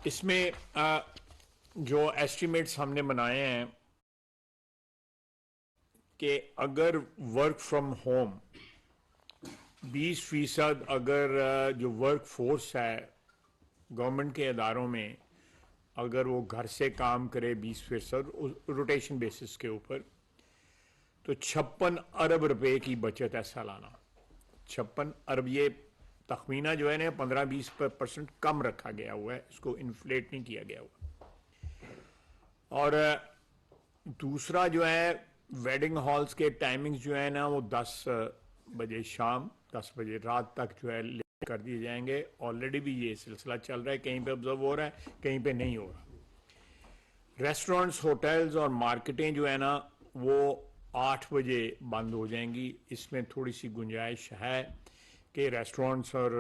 इसमें जो एस्टिमेट्स हमने बनाए हैं कि अगर वर्क फ्रॉम होम 20% अगर जो वर्क फोर्स है गवर्नमेंट के इदारों में अगर वो घर से काम करे 20% रोटेशन बेसिस के ऊपर तो 56 अरब रुपए की बचत है सालाना। 56 अरब, ये तखमीना जो है ना 15-20% कम रखा गया हुआ है, इसको इन्फ्लेट नहीं किया गया हुआ। और दूसरा जो है वेडिंग हॉल्स के टाइमिंग्स जो है ना वो 10 बजे शाम 10 बजे रात तक जो है कर दिए जाएंगे। ऑलरेडी भी ये सिलसिला चल रहा है, कहीं पे ऑब्जर्व हो रहा है, कहीं पे नहीं हो रहा। रेस्टोरेंट्स, होटल्स और मार्केटें जो है ना वो 8 बजे बंद हो जाएंगी। इसमें थोड़ी सी गुंजाइश है कि रेस्टोरेंट्स और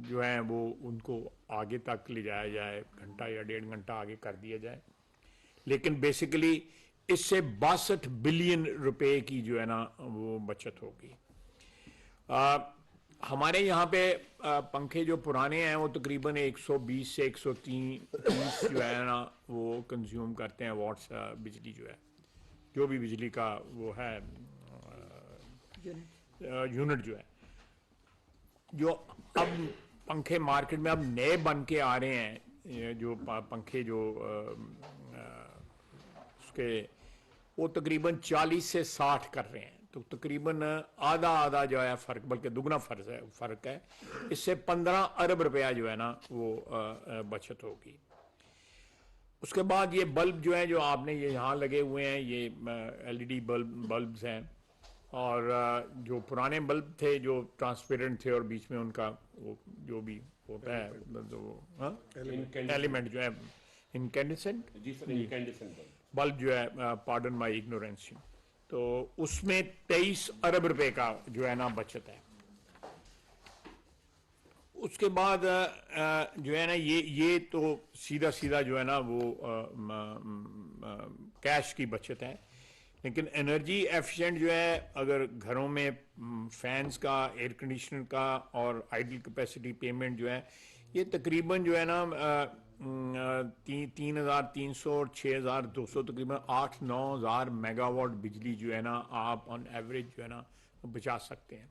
जो हैं वो उनको आगे तक ले जाया जाए, घंटा या 1.5 घंटा आगे कर दिया जाए। लेकिन बेसिकली इससे 62 बिलियन रुपए की जो है ना वो बचत होगी। हमारे यहाँ पे पंखे जो पुराने हैं वो तकरीबन 120 से 130 जो है ना वो कंज्यूम करते हैं वाट्स बिजली, जो है जो भी बिजली का वो है यूनिट जो है। जो अब पंखे मार्केट में अब नए बन के आ रहे हैं, जो पंखे जो उसके वो तकरीबन 40 से 60 कर रहे हैं, तो तकरीबन आधा जो है फ़र्क, बल्कि दुगना फ़र्क है। इससे 15 अरब रुपया जो है ना वो बचत होगी। उसके बाद ये बल्ब जो है जो आपने ये यहाँ लगे हुए हैं, ये LED बल्ब्स हैं। और जो पुराने बल्ब थे जो ट्रांसपेरेंट थे और बीच में उनका वो जो भी होता है जो एलिमेंट जो है इनकैंडेसेंट बल्ब जो है, पार्डन माय इग्नोरेंस, तो उसमें 23 अरब रुपए का जो है ना बचत है। उसके बाद जो है ना ये तो सीधा जो है ना वो कैश की बचत है। लेकिन एनर्जी एफिशिएंट जो है अगर घरों में फैंस का, एयर कंडीशनर का और आइडल कैपेसिटी पेमेंट जो है ये तकरीबन जो है ना 3,300 और 6,200 तकरीबन 8-9 हज़ार मेगावाट बिजली जो है ना आप ऑन एवरेज जो है ना बचा सकते हैं।